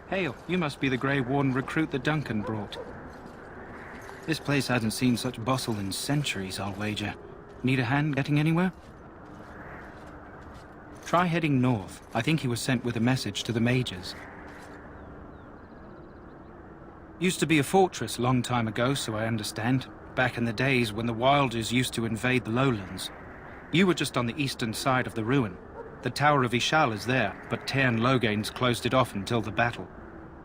Hail, you must be the Grey Warden recruit that Duncan brought. This place hasn't seen such bustle in centuries, I'll wager. Need a hand getting anywhere? Try heading north. I think he was sent with a message to the mages. Used to be a fortress a long time ago, so I understand. Back in the days when the Wilders used to invade the lowlands. You were just on the eastern side of the ruin. The Tower of Ishal is there, but Tairn Logain's closed it off until the battle.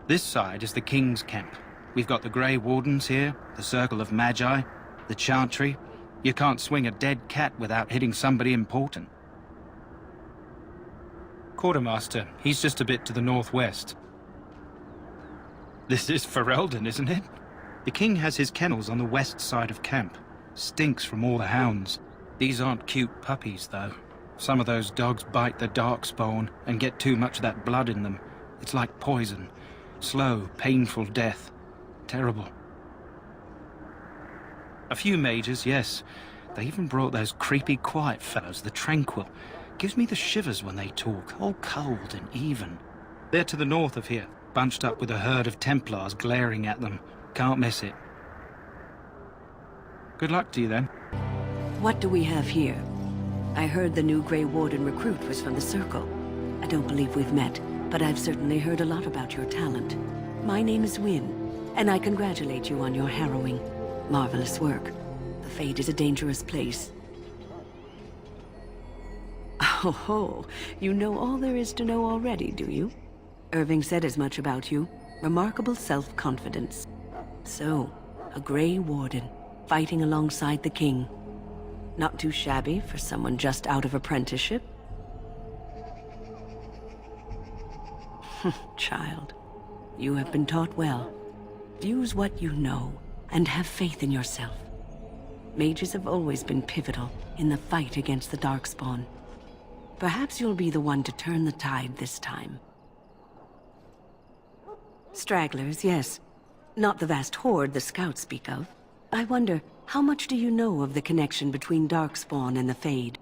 This side is the King's camp. We've got the Grey Wardens here, the Circle of Magi, the Chantry. You can't swing a dead cat without hitting somebody important. Quartermaster, he's just a bit to the northwest. This is Ferelden, isn't it? The King has his kennels on the west side of camp. Stinks from all the hounds. These aren't cute puppies, though. Some of those dogs bite the darkspawn and get too much of that blood in them. It's like poison. Slow, painful death. Terrible. A few mages, yes. They even brought those creepy quiet fellows, the Tranquil. Gives me the shivers when they talk, all cold and even. They're to the north of here, bunched up with a herd of Templars glaring at them. Can't miss it. Good luck to you, then. What do we have here? I heard the new Grey Warden recruit was from the Circle. I don't believe we've met, but I've certainly heard a lot about your talent. My name is Wynne, and I congratulate you on your harrowing, marvelous work. The Fade is a dangerous place. Oh, you know all there is to know already, do you? Irving said as much about you. Remarkable self-confidence. So, a Grey Warden, fighting alongside the King. Not too shabby for someone just out of apprenticeship? Child, you have been taught well. Use what you know, and have faith in yourself. Mages have always been pivotal in the fight against the Darkspawn. Perhaps you'll be the one to turn the tide this time. Stragglers, yes. Not the vast horde the scouts speak of. I wonder, how much do you know of the connection between Darkspawn and the Fade?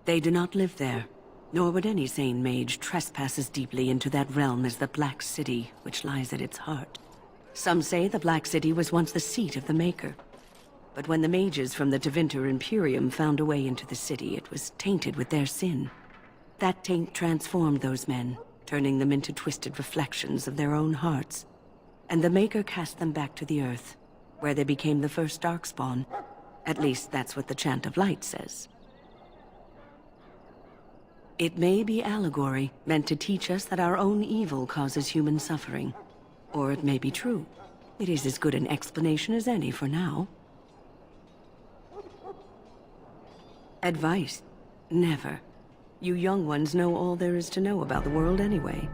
They do not live there, nor would any sane mage trespass as deeply into that realm as the Black City, which lies at its heart. Some say the Black City was once the seat of the Maker. But when the mages from the Tevinter Imperium found a way into the city, it was tainted with their sin. That taint transformed those men, turning them into twisted reflections of their own hearts. And the Maker cast them back to the Earth, where they became the first Darkspawn. At least that's what the Chant of Light says. It may be allegory, meant to teach us that our own evil causes human suffering. Or it may be true. It is as good an explanation as any for now. Advice? Never. You young ones know all there is to know about the world anyway.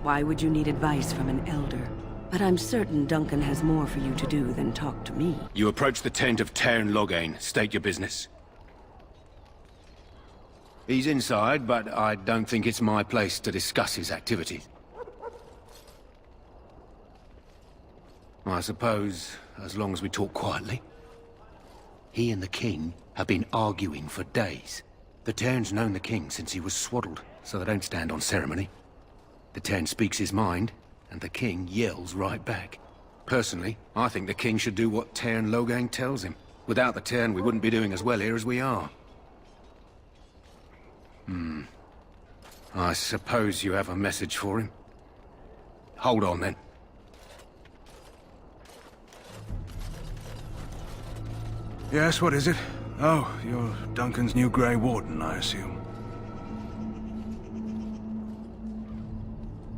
Why would you need advice from an elder? But I'm certain Duncan has more for you to do than talk to me. You approach the tent of Tairn Logain. State your business. He's inside, but I don't think it's my place to discuss his activities. I suppose, as long as we talk quietly. He and the King have been arguing for days. The Tairn's known the King since he was swaddled, so they don't stand on ceremony. The Tairn speaks his mind, and the King yells right back. Personally, I think the King should do what Tairn Logain tells him. Without the Tairn, we wouldn't be doing as well here as we are. I suppose you have a message for him. Hold on, then. Yes, what is it? Oh, you're Duncan's new Grey Warden, I assume.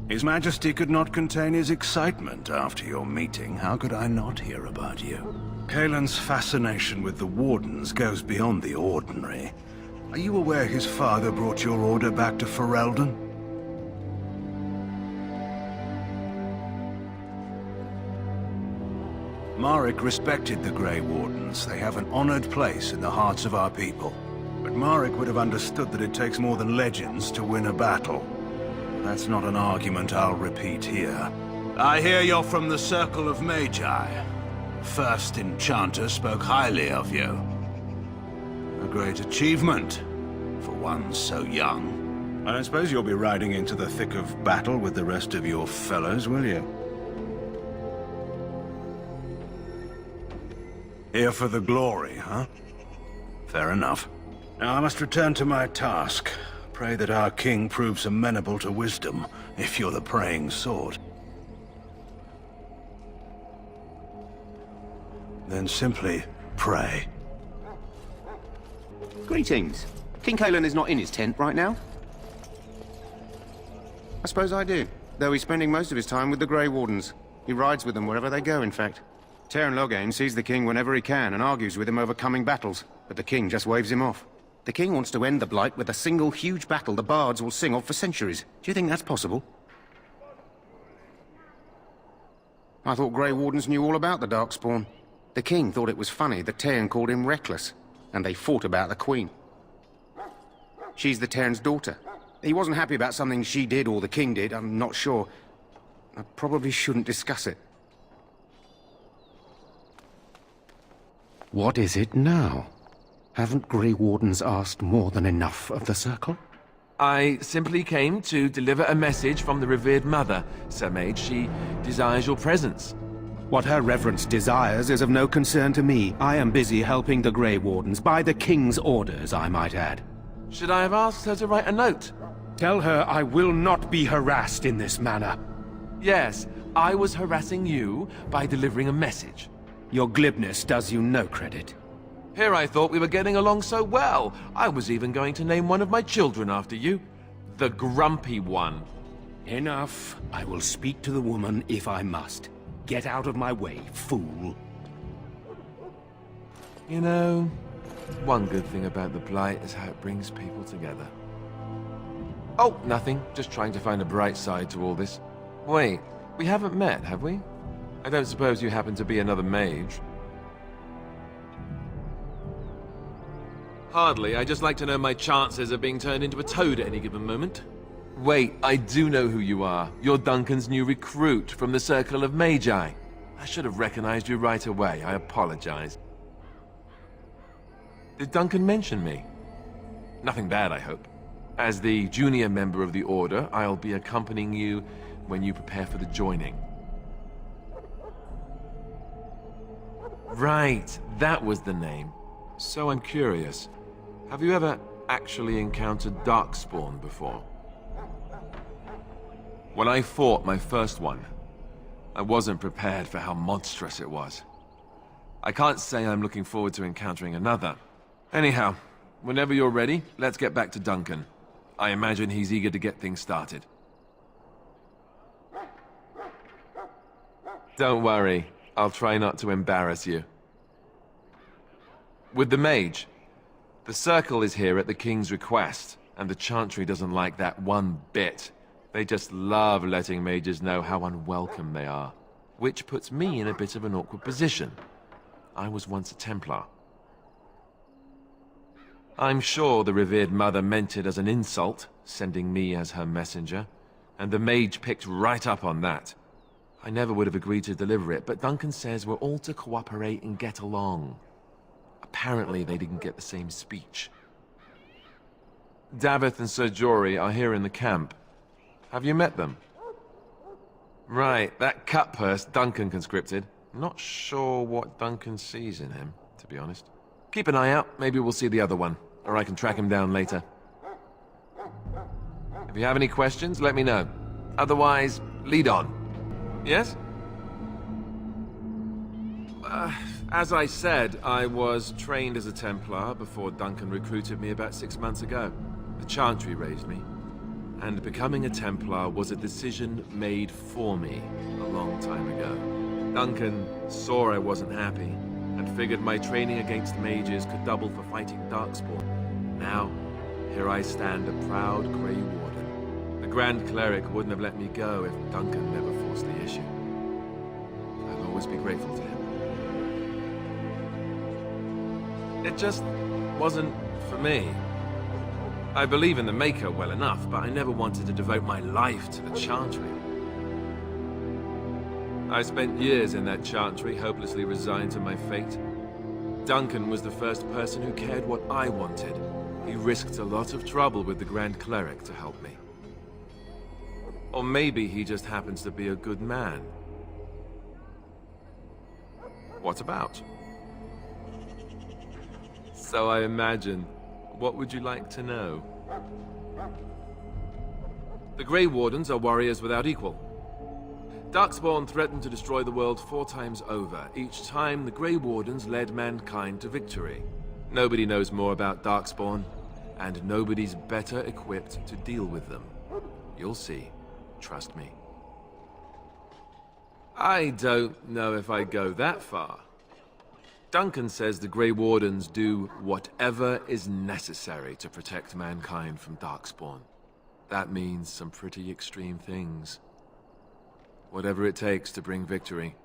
His Majesty could not contain his excitement after your meeting. How could I not hear about you? Kaelin's fascination with the Wardens goes beyond the ordinary. Are you aware his father brought your order back to Ferelden? Marek respected the Grey Wardens. They have an honored place in the hearts of our people. But Marek would have understood that it takes more than legends to win a battle. That's not an argument I'll repeat here. I hear you're from the Circle of Magi. First Enchanter spoke highly of you. A great achievement, for one so young. I don't suppose you'll be riding into the thick of battle with the rest of your fellows, will you? Here for the glory, huh? Fair enough. Now I must return to my task. Pray that our king proves amenable to wisdom, if you're the praying sort. Then simply pray. Greetings. King Kalen is not in his tent right now? I suppose I do, though he's spending most of his time with the Grey Wardens. He rides with them wherever they go, in fact. Teyrn Loghain sees the king whenever he can and argues with him over coming battles, but the king just waves him off. The king wants to end the Blight with a single huge battle the bards will sing of for centuries. Do you think that's possible? I thought Grey Wardens knew all about the Darkspawn. The king thought it was funny that Teyrn called him reckless, and they fought about the queen. She's the Teyrn's daughter. He wasn't happy about something she did or the king did, I'm not sure. I probably shouldn't discuss it. What is it now? Haven't Grey Wardens asked more than enough of the Circle? I simply came to deliver a message from the revered mother, Sir Mage. She desires your presence. What her reverence desires is of no concern to me. I am busy helping the Grey Wardens, by the king's orders, I might add. Should I have asked her to write a note? Tell her I will not be harassed in this manner. Yes, I was harassing you by delivering a message. Your glibness does you no credit. Here I thought we were getting along so well. I was even going to name one of my children after you. The Grumpy One. Enough. I will speak to the woman if I must. Get out of my way, fool. You know, one good thing about the Blight is how it brings people together. Oh, nothing. Just trying to find a bright side to all this. Wait, we haven't met, have we? I don't suppose you happen to be another mage? Hardly. I just like to know my chances of being turned into a toad at any given moment. Wait, I do know who you are. You're Duncan's new recruit from the Circle of Magi. I should have recognized you right away. I apologize. Did Duncan mention me? Nothing bad, I hope. As the junior member of the Order, I'll be accompanying you when you prepare for the joining. Right, that was the name. So I'm curious. Have you ever actually encountered Darkspawn before? When I fought my first one, I wasn't prepared for how monstrous it was. I can't say I'm looking forward to encountering another. Anyhow, whenever you're ready, let's get back to Duncan. I imagine he's eager to get things started. Don't worry, I'll try not to embarrass you. With the mage, the Circle is here at the King's request, and the Chantry doesn't like that one bit. They just love letting mages know how unwelcome they are, which puts me in a bit of an awkward position. I was once a Templar. I'm sure the revered mother meant it as an insult, sending me as her messenger, and the mage picked right up on that. I never would have agreed to deliver it, but Duncan says we're all to cooperate and get along. Apparently they didn't get the same speech. Davith and Sir Jory are here in the camp. Have you met them? Right, that cutpurse Duncan conscripted. Not sure what Duncan sees in him, to be honest. Keep an eye out, maybe we'll see the other one, or I can track him down later. If you have any questions, let me know. Otherwise, lead on. Yes? As I said, I was trained as a Templar before Duncan recruited me about 6 months ago. The Chantry raised me. And becoming a Templar was a decision made for me a long time ago. Duncan saw I wasn't happy, and figured my training against mages could double for fighting Darkspawn. Now, here I stand, a proud Grey Warden. The Grand Cleric wouldn't have let me go if Duncan never forced the issue. I'll always be grateful to him. It just wasn't for me. I believe in the Maker well enough, but I never wanted to devote my life to the Chantry. I spent years in that Chantry, hopelessly resigned to my fate. Duncan was the first person who cared what I wanted, He risked a lot of trouble with the Grand Cleric to help me. Or maybe he just happens to be a good man. What about? So I imagine. What would you like to know? The Grey Wardens are warriors without equal. Darkspawn threatened to destroy the world 4 times over. Each time, the Grey Wardens led mankind to victory. Nobody knows more about Darkspawn, and nobody's better equipped to deal with them. You'll see. Trust me. I don't know if I go that far. Duncan says the Grey Wardens do whatever is necessary to protect mankind from Darkspawn. That means some pretty extreme things. Whatever it takes to bring victory.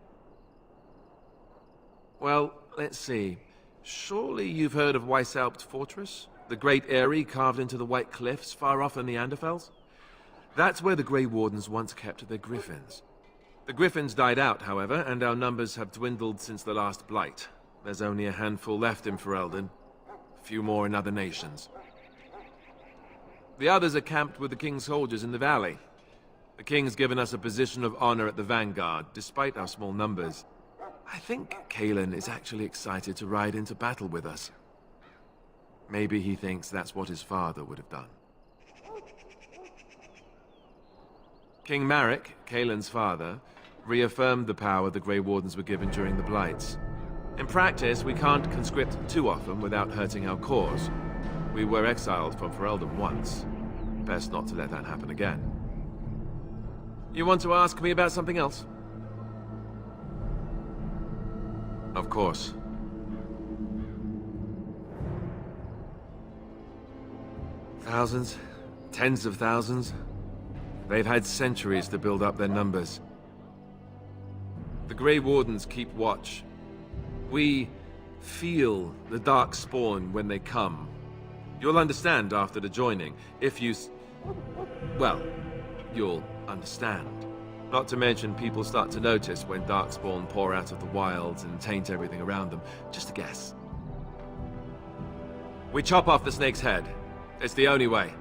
Well, let's see. Surely you've heard of Weishaupt Fortress? The great eyrie carved into the White Cliffs far off in the Anderfels? That's where the Grey Wardens once kept their griffins. The griffins died out, however, and our numbers have dwindled since the last Blight. There's only a handful left in Ferelden. A few more in other nations. The others are camped with the King's soldiers in the valley. The King's given us a position of honor at the vanguard, despite our small numbers. I think Cailan is actually excited to ride into battle with us. Maybe he thinks that's what his father would have done. King Marek, Cailan's father, reaffirmed the power the Grey Wardens were given during the Blights. In practice, we can't conscript too often without hurting our cause. We were exiled from Ferelden once. Best not to let that happen again. You want to ask me about something else? Of course. Thousands, tens of thousands. They've had centuries to build up their numbers. The Grey Wardens keep watch. We feel the Darkspawn when they come. You'll understand after the joining, if you well, you'll understand. Not to mention people start to notice when Darkspawn pour out of the wilds and taint everything around them. Just a guess. We chop off the snake's head. It's the only way.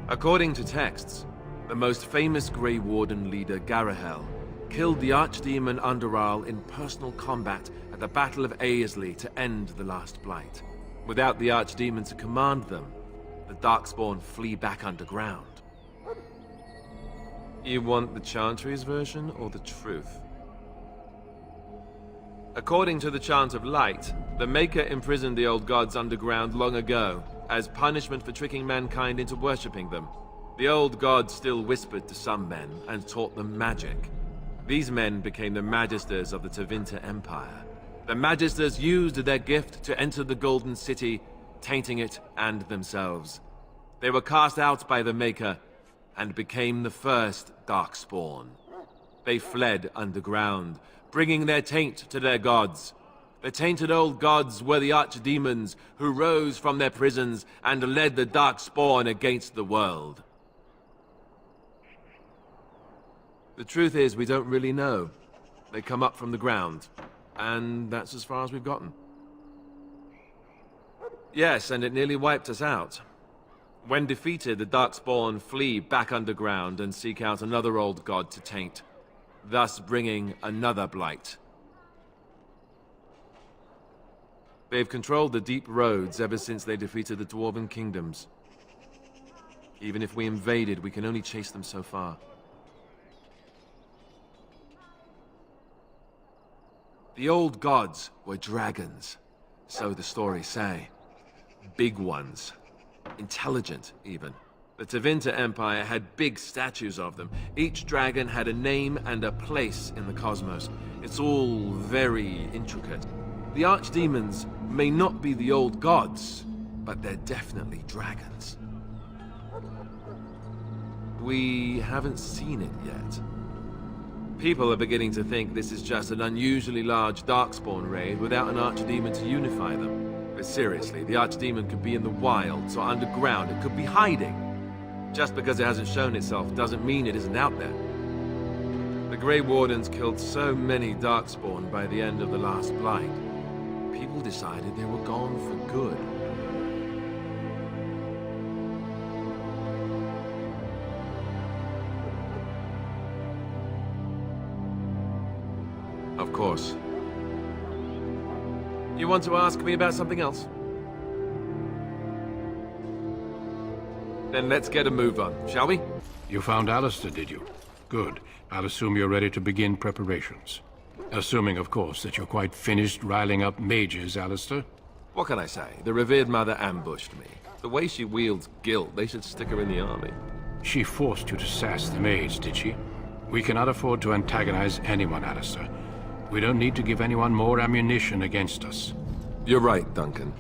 According to texts, the most famous Grey Warden leader, Garahel, killed the Archdemon Underal in personal combat at the Battle of Aesley to end the last Blight. Without the Archdemon to command them, the Darkspawn flee back underground. You want the Chantry's version or the truth? According to the Chant of Light, the Maker imprisoned the old gods underground long ago, as punishment for tricking mankind into worshipping them. The old gods still whispered to some men and taught them magic. These men became the Magisters of the Tevinter Empire. The Magisters used their gift to enter the Golden City, tainting it and themselves. They were cast out by the Maker and became the first Darkspawn. They fled underground, bringing their taint to their gods. The tainted old gods were the archdemons who rose from their prisons and led the Darkspawn against the world. The truth is, we don't really know. They come up from the ground, and that's as far as we've gotten. Yes, and it nearly wiped us out. When defeated, the Darkspawn flee back underground and seek out another old god to taint, thus bringing another Blight. They've controlled the deep roads ever since they defeated the Dwarven kingdoms. Even if we invaded, we can only chase them so far. The old gods were dragons, so the stories say. Big ones. Intelligent, even. The Tevinter Empire had big statues of them. Each dragon had a name and a place in the cosmos. It's all very intricate. The archdemons may not be the old gods, but they're definitely dragons. We haven't seen it yet. People are beginning to think this is just an unusually large Darkspawn raid without an archdemon to unify them. But seriously, the archdemon could be in the wilds or underground. It could be hiding. Just because it hasn't shown itself doesn't mean it isn't out there. The Grey Wardens killed so many Darkspawn by the end of the last Blight. People decided they were gone for good. You want to ask me about something else? Then let's get a move on, shall we? You found Alistair, did you? Good. I'll assume you're ready to begin preparations. Assuming, of course, that you're quite finished riling up mages, Alistair. What can I say? The revered mother ambushed me. The way she wields guilt, they should stick her in the army. She forced you to sass the mage, did she? We cannot afford to antagonize anyone, Alistair. We don't need to give anyone more ammunition against us. You're right, Duncan.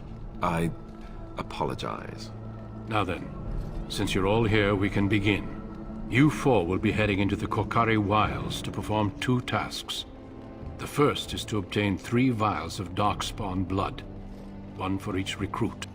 I apologize. Now then, since you're all here, we can begin. You four will be heading into the Korcari Wilds to perform 2 tasks. The first is to obtain 3 vials of Darkspawn blood, 1 for each recruit.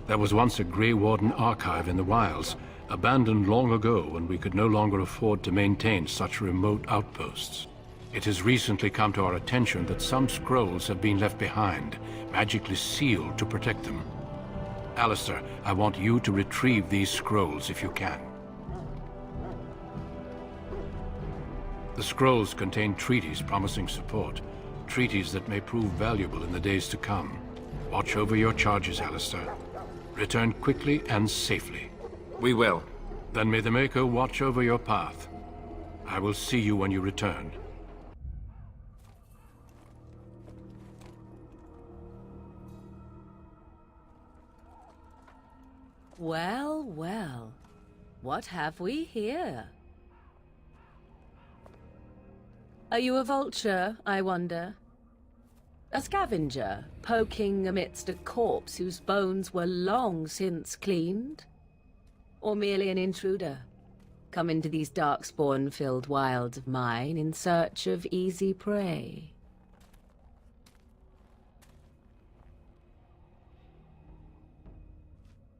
There was once a Grey Warden archive in the wilds, abandoned long ago when we could no longer afford to maintain such remote outposts. It has recently come to our attention that some scrolls have been left behind, magically sealed to protect them. Alistair, I want you to retrieve these scrolls if you can. The scrolls contain treaties promising support, treaties that may prove valuable in the days to come. Watch over your charges, Alistair. Return quickly and safely. We will. Then may the Maker watch over your path. I will see you when you return. Well, well. What have we here? Are you a vulture, I wonder? A scavenger, poking amidst a corpse whose bones were long since cleaned? Or merely an intruder, come into these darkspawn-filled wilds of mine in search of easy prey?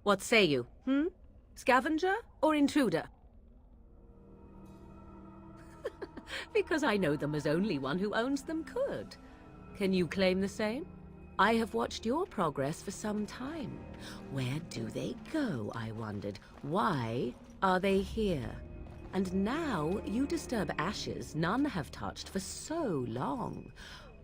What say you, Scavenger or intruder? Because I know them as only one who owns them could. Can you claim the same? I have watched your progress for some time. Where do they go, I wondered? Why are they here? And now you disturb ashes none have touched for so long.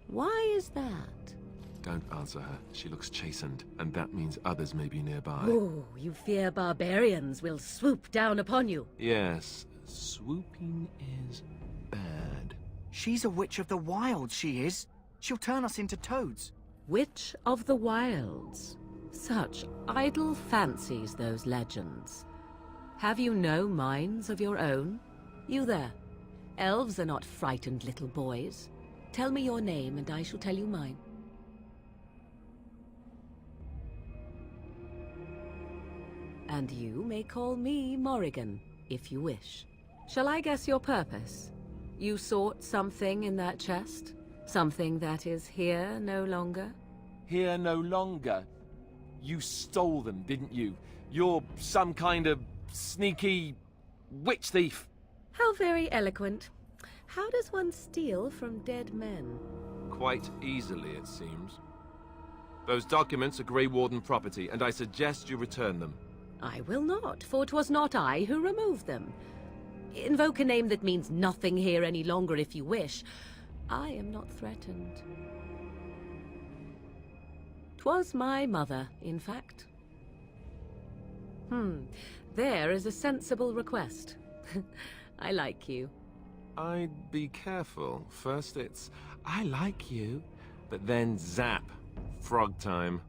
Why is that? Don't answer her. She looks chastened, and that means others may be nearby. Oh, you fear barbarians will swoop down upon you. Yes, swooping is bad. She's a witch of the wilds, she is. She'll turn us into toads. Witch of the Wilds. Such idle fancies, those legends. Have you no minds of your own? You there. Elves are not frightened little boys. Tell me your name and I shall tell you mine. And you may call me Morrigan, if you wish. Shall I guess your purpose? You sought something in that chest? Something that is here no longer? Here no longer? You stole them, didn't you? You're some kind of sneaky witch thief. How very eloquent. How does one steal from dead men? Quite easily, it seems. Those documents are Grey Warden property, and I suggest you return them. I will not, for 'twas not I who removed them. Invoke a name that means nothing here any longer if you wish. I am not threatened. 'Twas my mother, in fact. There is a sensible request. I like you. I'd be careful. First it's, I like you, but then zap. Frog time.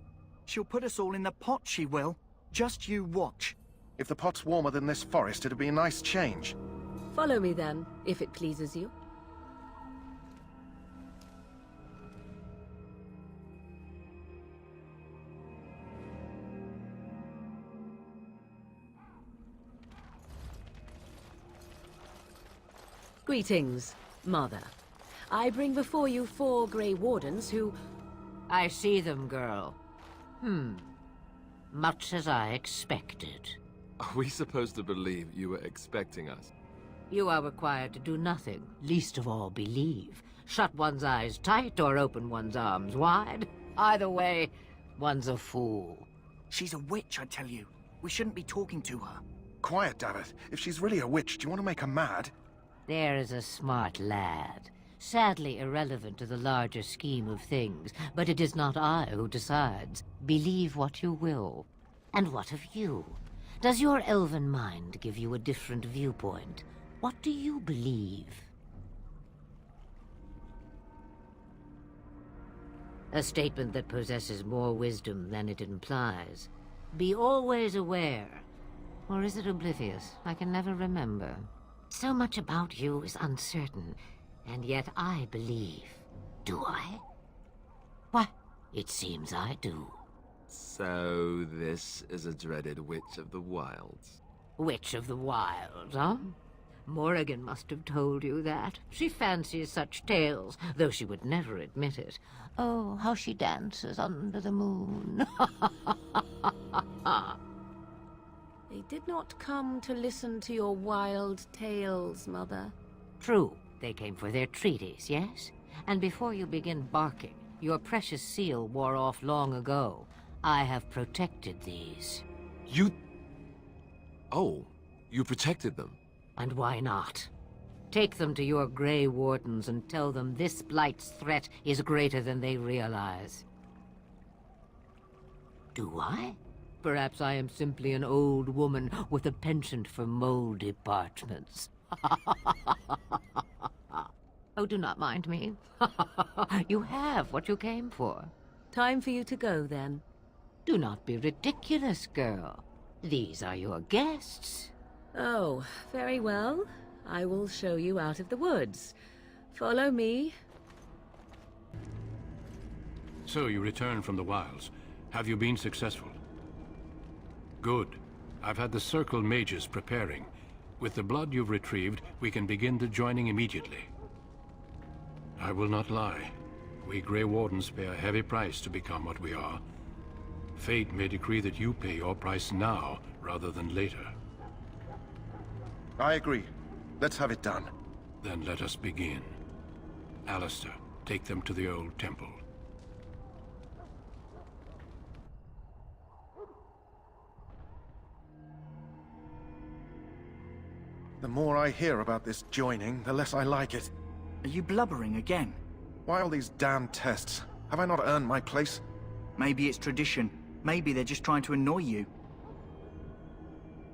She'll put us all in the pot, she will. Just you watch. If the pot's warmer than this forest, it'd be a nice change. Follow me then, if it pleases you. Greetings, Mother. I bring before you 4 Grey Wardens who... I see them, girl. Much as I expected. Are we supposed to believe you were expecting us? You are required to do nothing, least of all believe. Shut one's eyes tight or open one's arms wide. Either way, one's a fool. She's a witch, I tell you. We shouldn't be talking to her. Quiet, Davith. If she's really a witch, do you want to make her mad? There is a smart lad. Sadly irrelevant to the larger scheme of things, but it is not I who decides. Believe what you will. And what of you? Does your elven mind give you a different viewpoint? What do you believe? A statement that possesses more wisdom than it implies. Be always aware. Or is it oblivious? I can never remember. So much about you is uncertain, and yet I believe. Do I? Why, it seems I do. So this is a dreaded Witch of the Wilds. Witch of the Wilds, huh? Morrigan must have told you that. She fancies such tales, though she would never admit it. Oh, how she dances under the moon. They did not come to listen to your wild tales, Mother. True, they came for their treaties, yes? And before you begin barking, your precious seal wore off long ago. I have protected these. You... Oh, you protected them? And why not? Take them to your Grey Wardens and tell them this Blight's threat is greater than they realize. Do I? Perhaps I am simply an old woman with a penchant for moldy parchments. Oh, do not mind me. You have what you came for. Time for you to go, then. Do not be ridiculous, girl. These are your guests. Oh, very well. I will show you out of the woods. Follow me. So you returned from the wilds. Have you been successful? Good. I've had the Circle mages preparing. With the blood you've retrieved, we can begin the joining immediately. I will not lie. We Grey Wardens pay a heavy price to become what we are. Fate may decree that you pay your price now, rather than later. I agree. Let's have it done. Then let us begin. Alistair, take them to the old temple. The more I hear about this joining, the less I like it. Are you blubbering again? Why all these damn tests? Have I not earned my place? Maybe it's tradition. Maybe they're just trying to annoy you.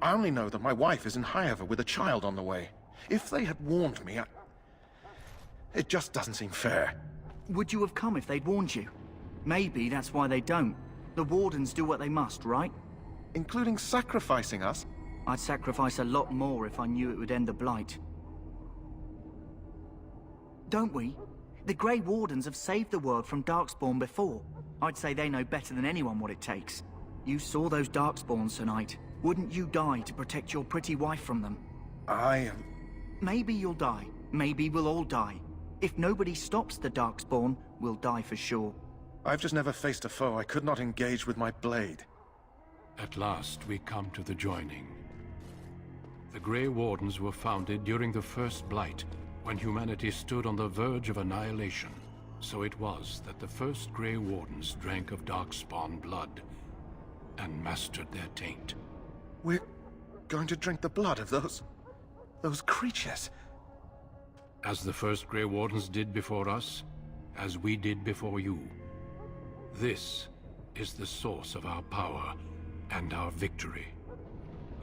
I only know that my wife is in Highover with a child on the way. If they had warned me, it just doesn't seem fair. Would you have come if they'd warned you? Maybe that's why they don't. The Wardens do what they must, right? Including sacrificing us? I'd sacrifice a lot more if I knew it would end the Blight. Don't we? The Grey Wardens have saved the world from Darkspawn before. I'd say they know better than anyone what it takes. You saw those Darkspawns tonight. Wouldn't you die to protect your pretty wife from them? Maybe you'll die. Maybe we'll all die. If nobody stops the Darkspawn, we'll die for sure. I've just never faced a foe I could not engage with my blade. At last, we come to the joining. The Grey Wardens were founded during the First Blight, when humanity stood on the verge of annihilation. So it was that the first Grey Wardens drank of Darkspawn blood and mastered their taint. We're going to drink the blood of those creatures. As the first Grey Wardens did before us, as we did before you. This is the source of our power and our victory.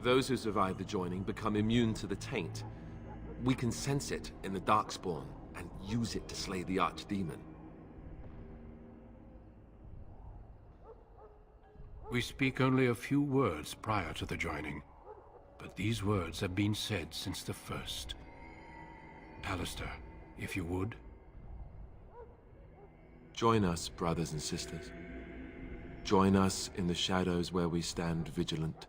Those who survive the joining become immune to the taint. We can sense it in the Darkspawn and use it to slay the Archdemon. We speak only a few words prior to the joining, but these words have been said since the first. Alistair, if you would. Join us, brothers and sisters. Join us in the shadows where we stand vigilant.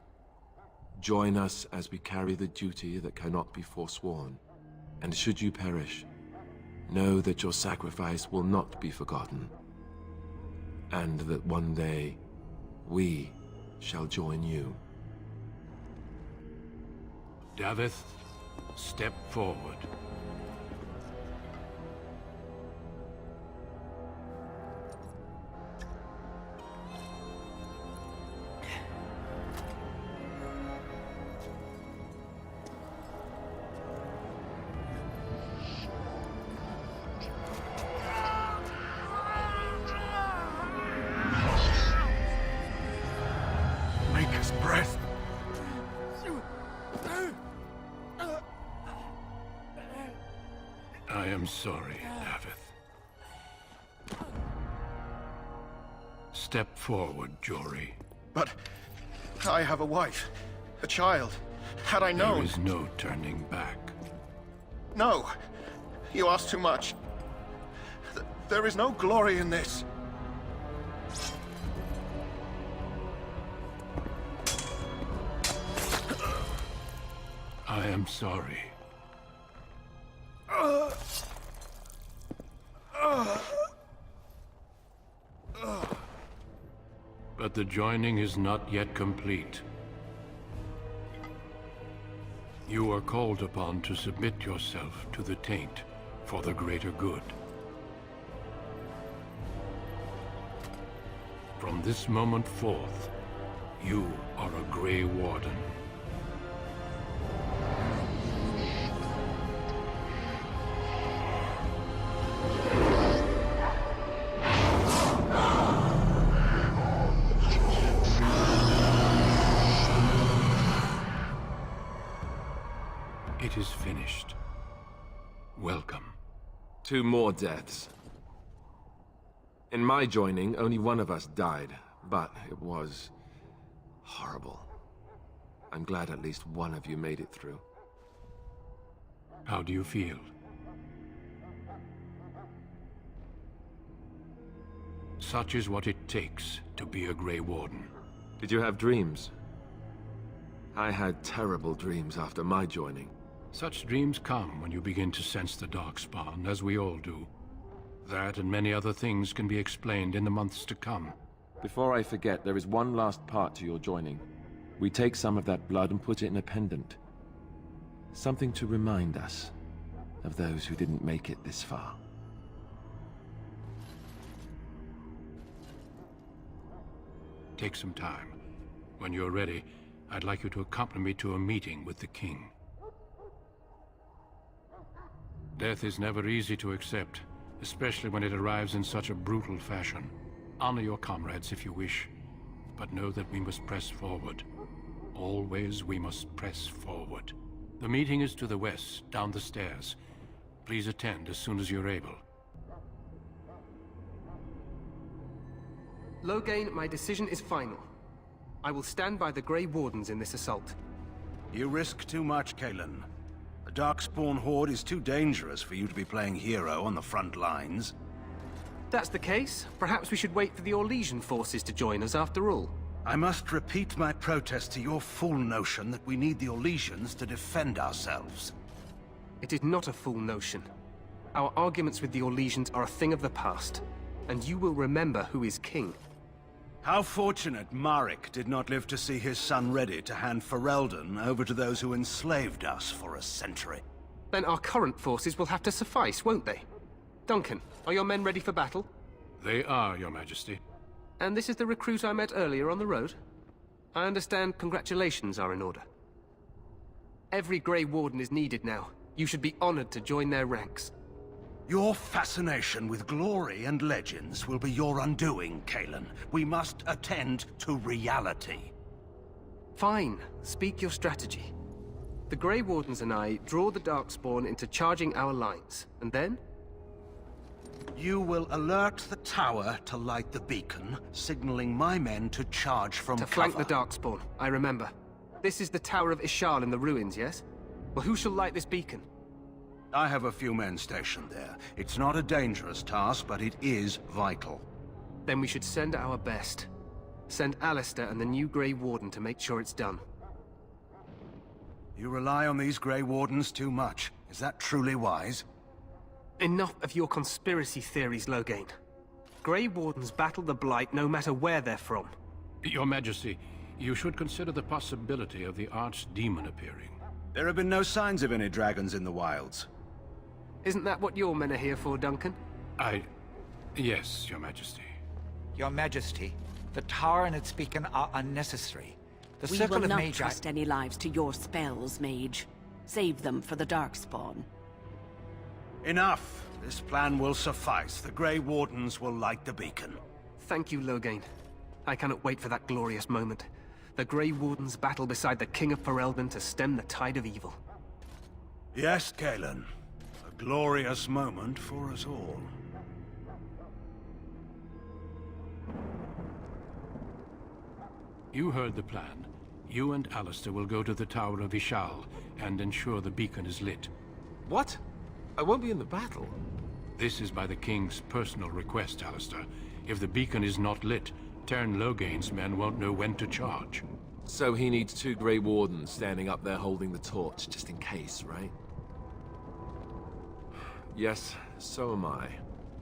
Join us as we carry the duty that cannot be forsworn. And should you perish, know that your sacrifice will not be forgotten. And that one day, we shall join you. Davith, step forward. am sorry, Davith. Step forward, Jory. But I have a wife, a child. Had I known... There is no turning back. No! You ask too much. There is no glory in this. I am sorry. But the joining is not yet complete. You are called upon to submit yourself to the taint for the greater good. From this moment forth, you are a Grey Warden. It is finished. Welcome. 2 more deaths. In my joining, only one of us died, but it was horrible. I'm glad at least one of you made it through. How do you feel? Such is what it takes to be a Grey Warden. Did you have dreams? I had terrible dreams after my joining. Such dreams come when you begin to sense the Darkspawn, as we all do. That and many other things can be explained in the months to come. Before I forget, there is one last part to your joining. We take some of that blood and put it in a pendant. Something to remind us of those who didn't make it this far. Take some time. When you're ready, I'd like you to accompany me to a meeting with the King. Death is never easy to accept, especially when it arrives in such a brutal fashion. Honor your comrades if you wish, but know that we must press forward. Always we must press forward. The meeting is to the west, down the stairs. Please attend as soon as you're able. Loghain, my decision is final. I will stand by the Grey Wardens in this assault. You risk too much, Cailan. The Darkspawn Horde is too dangerous for you to be playing hero on the front lines. That's the case. Perhaps we should wait for the Orlesian forces to join us after all. I must repeat my protest to your fool notion that we need the Orlesians to defend ourselves. It is not a fool notion. Our arguments with the Orlesians are a thing of the past, and you will remember who is king. How fortunate Marek did not live to see his son ready to hand Ferelden over to those who enslaved us for a century. Then our current forces will have to suffice, won't they? Duncan, are your men ready for battle? They are, Your Majesty. And this is the recruit I met earlier on the road? I understand congratulations are in order. Every Grey Warden is needed now. You should be honored to join their ranks. Your fascination with glory and legends will be your undoing, Cailan. We must attend to reality. Fine. Speak your strategy. The Grey Wardens and I draw the Darkspawn into charging our lines, and then? You will alert the tower to light the beacon, signaling my men to charge from cover. To flank the Darkspawn, I remember. This is the Tower of Ishal in the ruins, yes? Well, who shall light this beacon? I have a few men stationed there. It's not a dangerous task, but it is vital. Then we should send our best. Send Alistair and the new Grey Warden to make sure it's done. You rely on these Grey Wardens too much. Is that truly wise? Enough of your conspiracy theories, Loghain. Grey Wardens battle the Blight no matter where they're from. Your Majesty, you should consider the possibility of the Archdemon appearing. There have been no signs of any dragons in the wilds. Isn't that what your men are here for, Duncan? Yes, Your Majesty. Your Majesty, the tower and its beacon are unnecessary. The We circle will of not Magi... trust any lives to your spells, Mage. Save them for the Darkspawn. Enough. This plan will suffice. The Grey Wardens will light the beacon. Thank you, Loghain. I cannot wait for that glorious moment. The Grey Wardens battle beside the King of Ferelden to stem the tide of evil. Yes, Cailan. A A glorious moment for us all. You heard the plan. You and Alistair will go to the Tower of Ishal and ensure the beacon is lit. What? I won't be in the battle. This is by the King's personal request, Alistair. If the beacon is not lit, Tern Loghain's men won't know when to charge. So he needs 2 Grey Wardens standing up there holding the torch, just in case, right? Yes, so am I.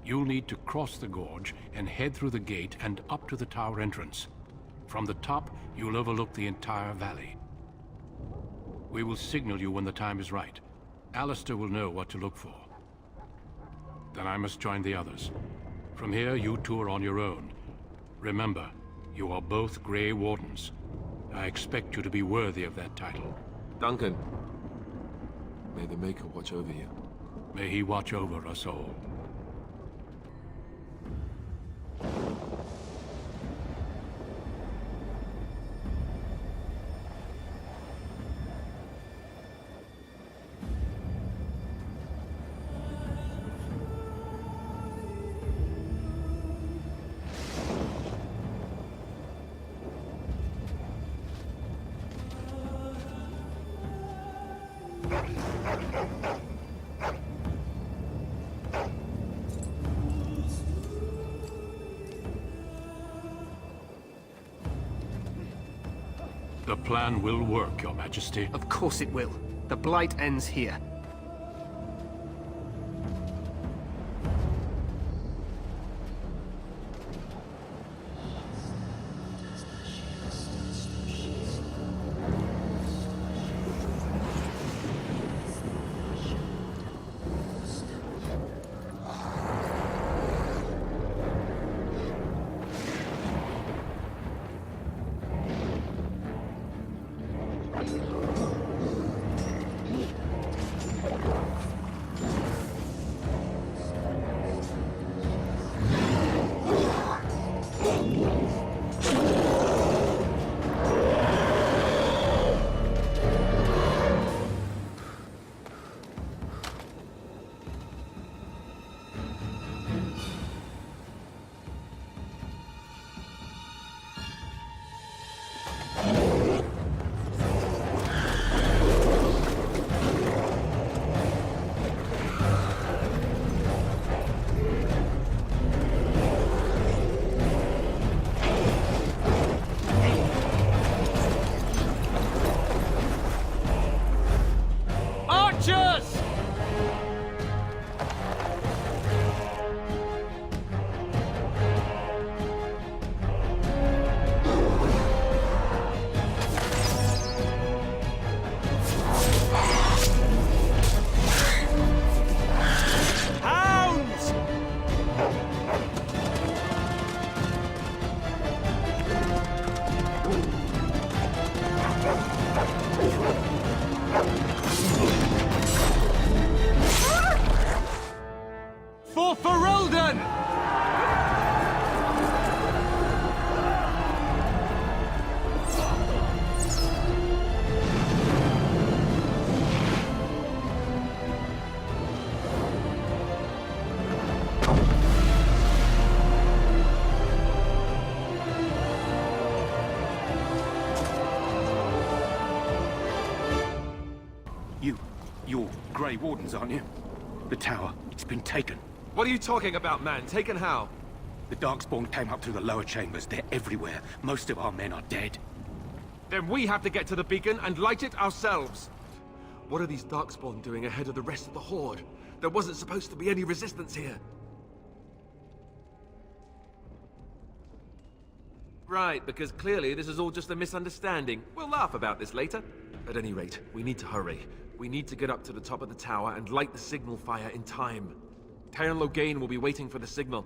You'll need to cross the gorge and head through the gate and up to the tower entrance. From the top, you'll overlook the entire valley. We will signal you when the time is right. Alistair will know what to look for. Then I must join the others. From here, you two are on your own. Remember, you are both Grey Wardens. I expect you to be worthy of that title. Duncan, may the Maker watch over you. May he watch over us all. The plan will work, Your Majesty. Of course it will. The Blight ends here. You're Grey Wardens, aren't you? The tower, it's been taken. What are you talking about, man? Taken how? The Darkspawn came up through the lower chambers. They're everywhere. Most of our men are dead. Then we have to get to the beacon and light it ourselves. What are these Darkspawn doing ahead of the rest of the Horde? There wasn't supposed to be any resistance here. Right, because clearly this is all just a misunderstanding. We'll laugh about this later. At any rate, we need to hurry. We need to get up to the top of the tower and light the signal fire in time. Tern Loghain will be waiting for the signal.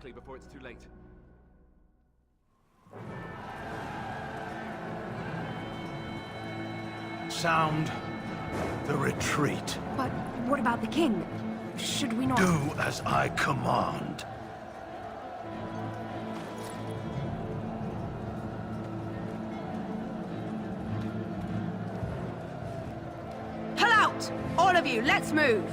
quickly before it's too late. Sound the retreat. But what about the king? Should we not... Do as I command. Pull out! All of you, let's move!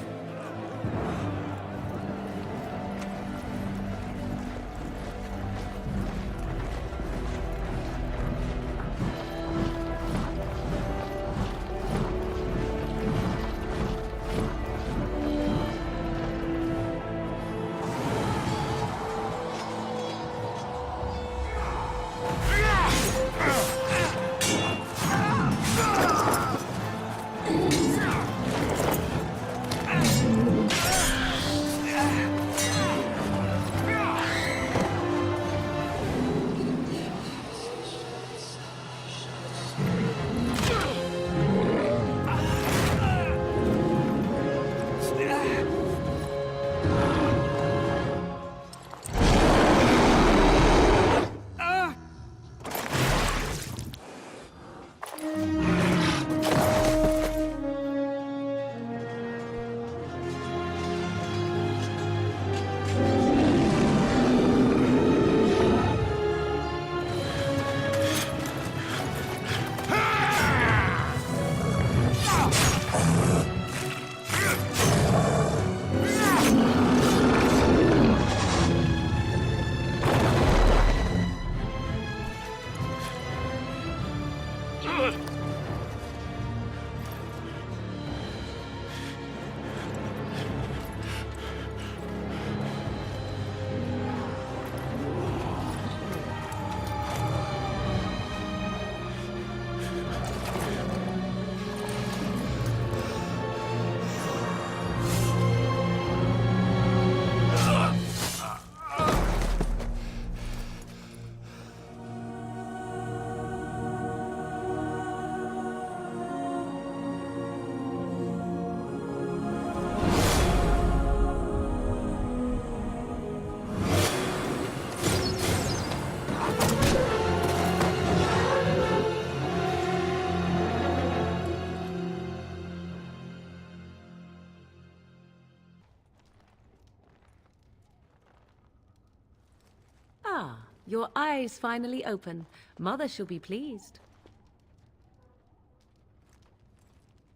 Your eyes finally open. Mother shall be pleased.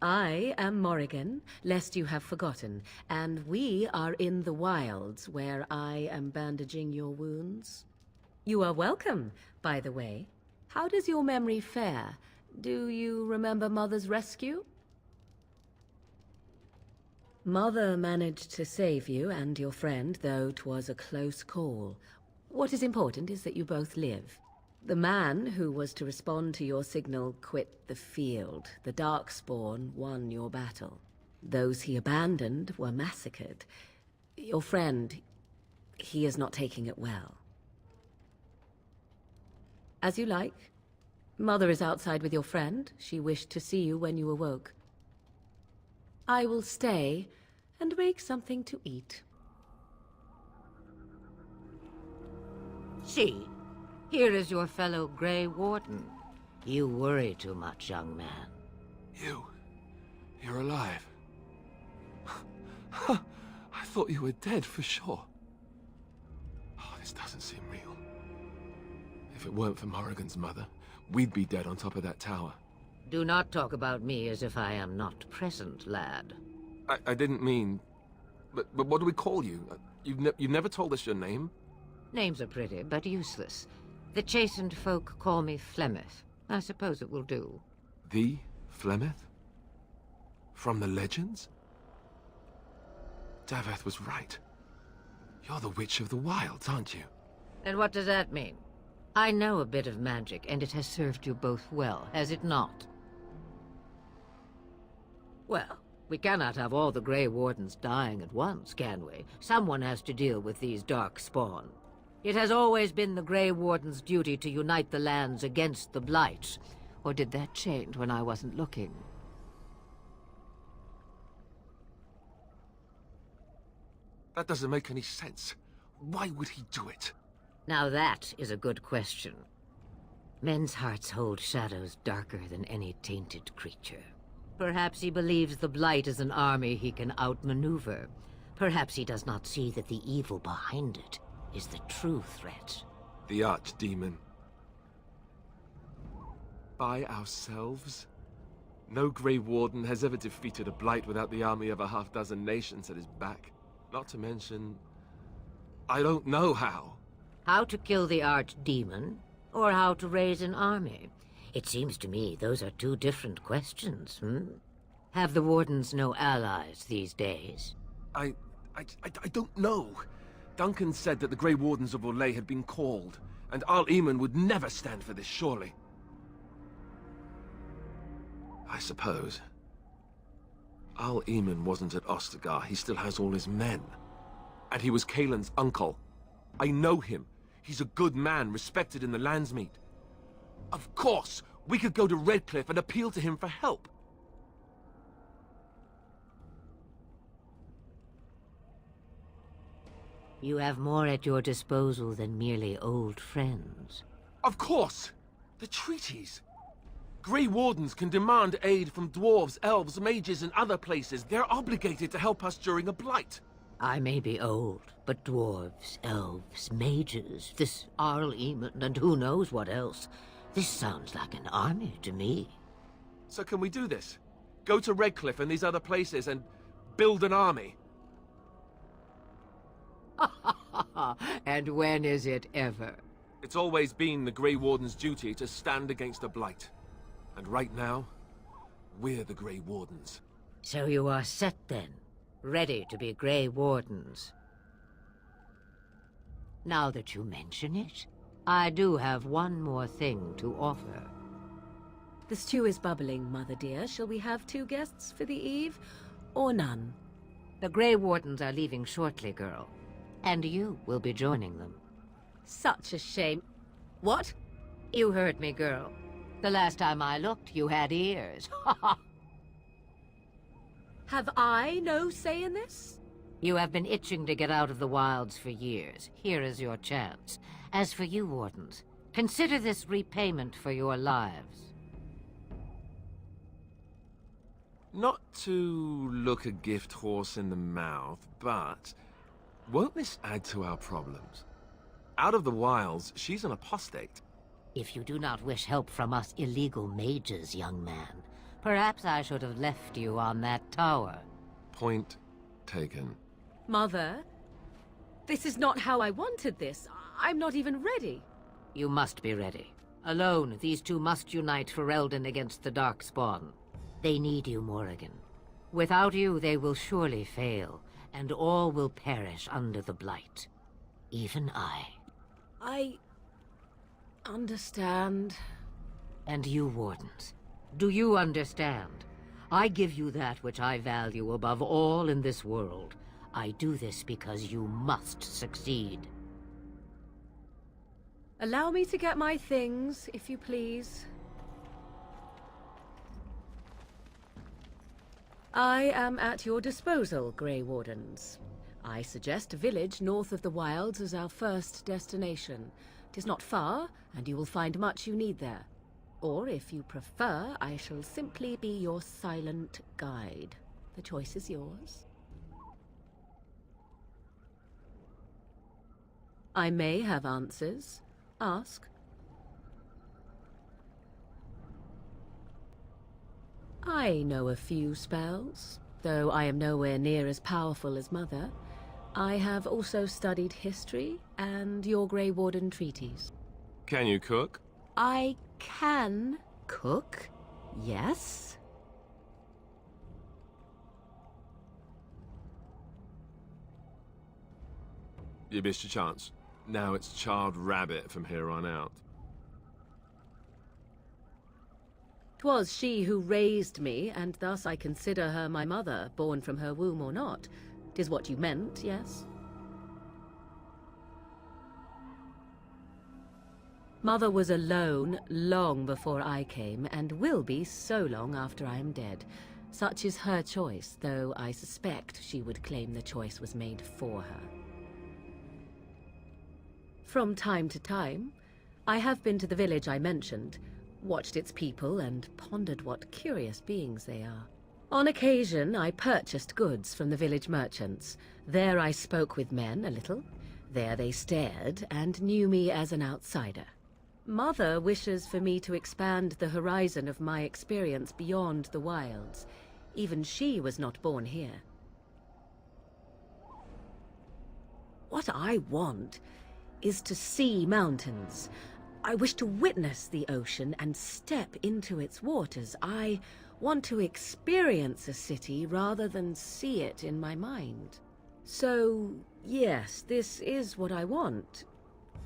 I am Morrigan, lest you have forgotten, and we are in the wilds where I am bandaging your wounds. You are welcome, by the way. How does your memory fare? Do you remember Mother's rescue? Mother managed to save you and your friend, though 'twas a close call. What is important is that you both live. The man who was to respond to your signal quit the field. The Darkspawn won your battle. Those he abandoned were massacred. Your friend, he is not taking it well. As you like. Mother is outside with your friend. She wished to see you when you awoke. I will stay and make something to eat. See, here is your fellow Grey Warden. You worry too much, young man. You're alive. I thought you were dead for sure. Oh, this doesn't seem real. If it weren't for Morrigan's mother, we'd be dead on top of that tower. Do not talk about me as if I am not present, lad. I didn't mean... But what do we call you? You've never told us your name? Names are pretty, but useless. The chastened folk call me Flemeth. I suppose it will do. The Flemeth? From the legends? Daveth was right. You're the Witch of the Wilds, aren't you? And what does that mean? I know a bit of magic, and it has served you both well, has it not? Well, we cannot have all the Grey Wardens dying at once, can we? Someone has to deal with these Darkspawn. It has always been the Grey Warden's duty to unite the lands against the Blight. Or did that change when I wasn't looking? That doesn't make any sense. Why would he do it? Now that is a good question. Men's hearts hold shadows darker than any tainted creature. Perhaps he believes the Blight is an army he can outmaneuver. Perhaps he does not see that the evil behind it is the true threat. The Archdemon. By ourselves? No Grey Warden has ever defeated a Blight without the army of a half-dozen nations at his back. Not to mention... I don't know how. How to kill the Archdemon, or how to raise an army? It seems to me those are two different questions, Have the Wardens no allies these days? I don't know. Duncan said that the Grey Wardens of Orlais had been called, and Al-Eamon would never stand for this, surely. I suppose. Al-Eamon wasn't at Ostagar. He still has all his men. And he was Kaelin's uncle. I know him. He's a good man, respected in the Landsmeet. Of course, we could go to Redcliffe and appeal to him for help. You have more at your disposal than merely old friends. Of course! The treaties! Grey Wardens can demand aid from dwarves, elves, mages, and other places. They're obligated to help us during a blight. I may be old, but dwarves, elves, mages, this Al-Eamon, and who knows what else. This sounds like an army to me. So can we do this? Go to Redcliffe and these other places and build an army? And when is it ever? It's always been the Grey Warden's duty to stand against a blight. And right now, we're the Grey Wardens. So you are set then, ready to be Grey Wardens. Now that you mention it, I do have one more thing to offer. The stew is bubbling, Mother dear. Shall we have 2 guests for the eve, or none? The Grey Wardens are leaving shortly, girl. And you will be joining them. Such a shame. What? You heard me, girl. The last time I looked, you had ears. Have I no say in this? You have been itching to get out of the wilds for years. Here is your chance. As for you, Wardens, consider this repayment for your lives. Not to look a gift horse in the mouth, but won't this add to our problems? Out of the wilds, she's an apostate. If you do not wish help from us illegal mages, young man, perhaps I should have left you on that tower. Point taken. Mother, this is not how I wanted this. I'm not even ready. You must be ready. Alone, these two must unite for Eldon against the Darkspawn. They need you, Morrigan. Without you, they will surely fail, and all will perish under the Blight. Even I. I understand. And you, Wardens, do you understand? I give you that which I value above all in this world. I do this because you must succeed. Allow me to get my things, if you please. I am at your disposal, Grey Wardens. I suggest a village north of the Wilds as our first destination. 'Tis not far, and you will find much you need there. Or, if you prefer, I shall simply be your silent guide. The choice is yours. I may have answers. Ask. I know a few spells, though I am nowhere near as powerful as Mother. I have also studied history and your Grey Warden treaties. Can you cook? I can cook, yes. You missed your chance. Now it's Charred Rabbit from here on out. 'Twas she who raised me, and thus I consider her my mother, born from her womb or not. 'Tis what you meant, yes? Mother was alone long before I came, and will be so long after I am dead. Such is her choice, though I suspect she would claim the choice was made for her. From time to time, I have been to the village I mentioned, watched its people, and pondered what curious beings they are. On occasion, I purchased goods from the village merchants. There I spoke with men a little. There they stared and knew me as an outsider. Mother wishes for me to expand the horizon of my experience beyond the wilds. Even she was not born here. What I want is to see mountains. I wish to witness the ocean and step into its waters. I want to experience a city rather than see it in my mind. So, yes, this is what I want.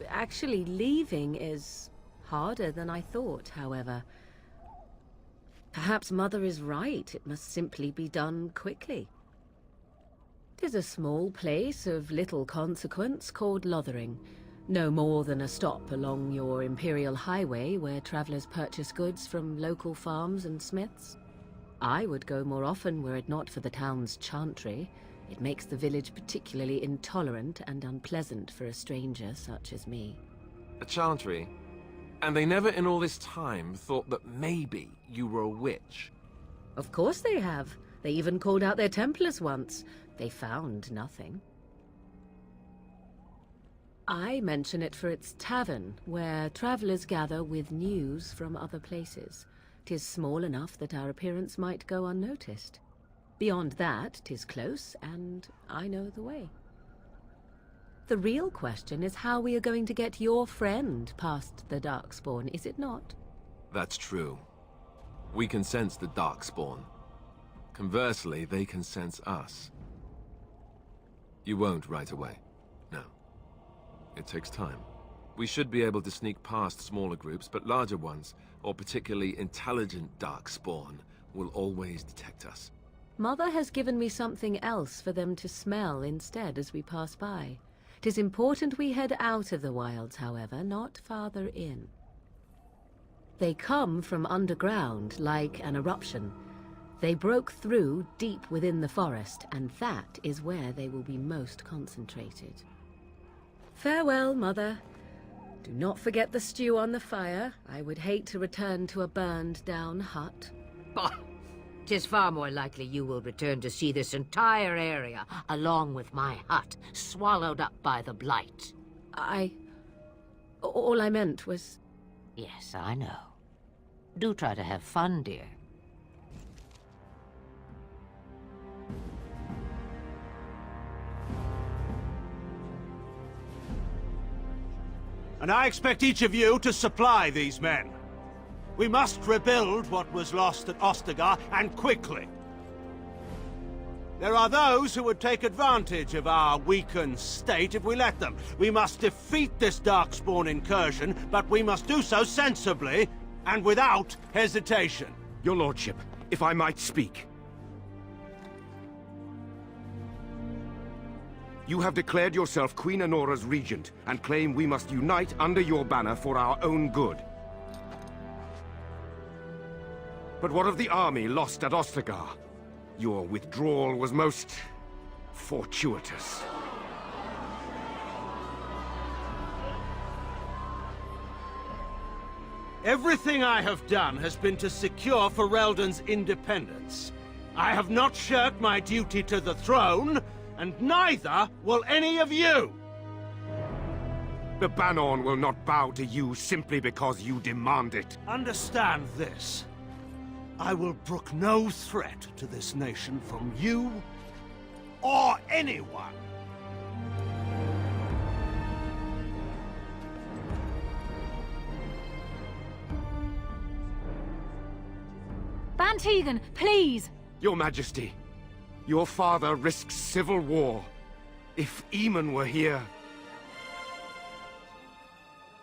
Actually, leaving is harder than I thought, however. Perhaps Mother is right. It must simply be done quickly. 'Tis a small place of little consequence called Lothering. No more than a stop along your Imperial Highway where travelers purchase goods from local farms and smiths. I would go more often were it not for the town's chantry. It makes the village particularly intolerant and unpleasant for a stranger such as me. A chantry? And they never in all this time thought that maybe you were a witch? Of course they have. They even called out their Templars once. They found nothing. I mention it for its tavern, where travelers gather with news from other places. 'Tis small enough that our appearance might go unnoticed. Beyond that, 'tis close, and I know the way. The real question is how we are going to get your friend past the Darkspawn, is it not? That's true. We can sense the Darkspawn. Conversely, they can sense us. You won't right away. No. It takes time. We should be able to sneak past smaller groups, but larger ones, or particularly intelligent Darkspawn, will always detect us. Mother has given me something else for them to smell instead as we pass by. 'Tis important we head out of the wilds, however, not farther in. They come from underground, like an eruption. They broke through deep within the forest, and that is where they will be most concentrated. Farewell, Mother. Do not forget the stew on the fire. I would hate to return to a burned-down hut. Bah! 'Tis far more likely you will return to see this entire area, along with my hut, swallowed up by the blight. All I meant was... Yes, I know. Do try to have fun, dear. And I expect each of you to supply these men. We must rebuild what was lost at Ostagar, and quickly. There are those who would take advantage of our weakened state if we let them. We must defeat this Darkspawn incursion, but we must do so sensibly and without hesitation. Your lordship, if I might speak. You have declared yourself Queen Honora's regent, and claim we must unite under your banner for our own good. But what of the army lost at Ostagar? Your withdrawal was most fortuitous. Everything I have done has been to secure Ferelden's independence. I have not shirked my duty to the throne, and neither will any of you! The Banon will not bow to you simply because you demand it. Understand this. I will brook no threat to this nation from you or anyone. Bantegan, please! Your Majesty, your father risks civil war. If Eamon were here...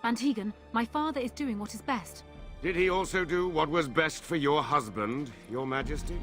Bantegan, my father is doing what is best. Did he also do what was best for your husband, Your Majesty?